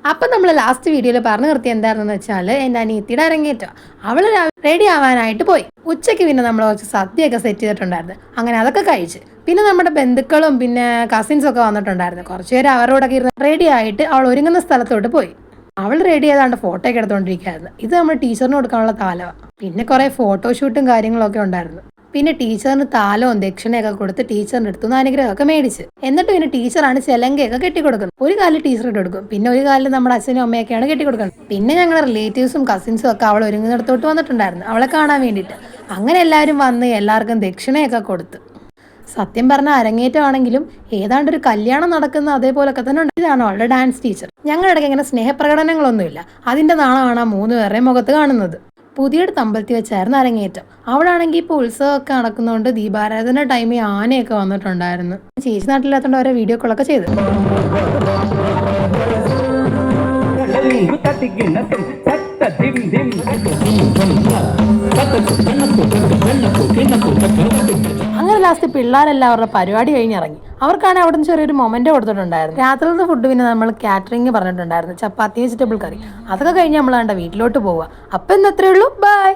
അപ്പം നമ്മൾ ലാസ്റ്റ് വീഡിയോയിൽ പറഞ്ഞു നിർത്തി എന്താണെന്ന് വെച്ചാൽ എൻ്റെ അനിയത്തിയുടെ അരങ്ങേറ്റം. അവൾ റെഡി ആവാനായിട്ട് പോയി. ഉച്ചയ്ക്ക് പിന്നെ നമ്മൾ കുറച്ച് സദ്യയൊക്കെ സെറ്റ് ചെയ്തിട്ടുണ്ടായിരുന്നു. അങ്ങനെ അതൊക്കെ കഴിച്ച് പിന്നെ നമ്മുടെ ബന്ധുക്കളും പിന്നെ കസിൻസും ഒക്കെ വന്നിട്ടുണ്ടായിരുന്നു. കുറച്ച് പേര് അവരോടൊക്കെ ഇരുന്ന് റെഡി ആയിട്ട് അവൾ ഒരുങ്ങുന്ന സ്ഥലത്തോട്ട് പോയി. അവൾ റെഡി ആയതാണ്ട് ഫോട്ടോ ഒക്കെ എടുത്തുകൊണ്ടിരിക്കുകയായിരുന്നു. ഇത് നമ്മൾ ടീച്ചറിന് കൊടുക്കാനുള്ള താലമാണ്. പിന്നെ കുറേ ഫോട്ടോഷൂട്ടും കാര്യങ്ങളൊക്കെ ഉണ്ടായിരുന്നു. പിന്നെ ടീച്ചറിന് താലവും ദക്ഷിണയൊക്കെ കൊടുത്ത് ടീച്ചറിന്റെ അടുത്തുനിന്ന് അനുഗ്രഹമൊക്കെ മേടിച്ച് എന്നിട്ട് പിന്നെ ടീച്ചറാണ് ചെലങ്കയൊക്കെ കെട്ടിക്കൊടുക്കുന്നത്. ഒരു കാലിൽ ടീച്ചർ ഇട്ട് കൊടുക്കും, പിന്നെ ഒരു കാലിൽ നമ്മുടെ അച്ഛനും അമ്മയൊക്കെയാണ് കെട്ടിക്കൊടുക്കുന്നത്. പിന്നെ ഞങ്ങളുടെ റിലേറ്റീവ്സും കസിൻസും ഒക്കെ അവൾ ഒരുങ്ങുന്നിടത്തോട്ട് വന്നിട്ടുണ്ടായിരുന്നു അവളെ കാണാൻ വേണ്ടിയിട്ട്. അങ്ങനെ എല്ലാവരും വന്ന് എല്ലാവർക്കും ദക്ഷിണയൊക്കെ കൊടുത്ത്. സത്യം പറഞ്ഞ അരങ്ങേറ്റമാണെങ്കിലും ഏതാണ്ട് ഒരു കല്യാണം നടക്കുന്ന അതേപോലൊക്കെ തന്നെ ഉണ്ട്. ഇതാണ് അവളുടെ ഡാൻസ് ടീച്ചർ. ഞങ്ങളുടെ ഇടയ്ക്ക് ഇങ്ങനെ സ്നേഹപ്രകടനങ്ങളൊന്നുമില്ല. അതിന്റെ നാളമാണ് 3 പേരുടെ മുഖത്ത് കാണുന്നത്. പുതിയൊരു അമ്പലത്തിൽ വെച്ചായിരുന്നു അരങ്ങേറ്റം. അവിടാണെങ്കിൽ ഇപ്പോൾ ഉത്സവമൊക്കെ നടക്കുന്നതുകൊണ്ട് ദീപാരാധന ടൈമിൽ ആനയൊക്കെ വന്നിട്ടുണ്ടായിരുന്നു. ചേച്ചി നാട്ടിലാത്തോണ്ട് ഓരോ വീഡിയോ കോളൊക്കെ ചെയ്തു. അങ്ങനെ ലാസ്റ്റ് പിള്ളേരെല്ലാം അവരുടെ പരിപാടി കഴിഞ്ഞിറങ്ങി. അവർക്കാണെങ്കിൽ അവിടെ നിന്ന് ചെറിയൊരു മൊമെന്റ് കൊടുത്തിട്ടുണ്ടായിരുന്നു. രാത്രിയിലത്തെ ഫുഡ് പിന്നെ നമ്മൾ കാറ്ററിംഗ് പറഞ്ഞിട്ടുണ്ടായിരുന്നു, ചപ്പാത്തി വെജിറ്റബിൾ കറി. അതൊക്കെ കഴിഞ്ഞ് നമ്മൾ വീട്ടിലോട്ട് പോവുക. അപ്പം ഇന്നത്രേ ഉള്ളൂ. ബൈ.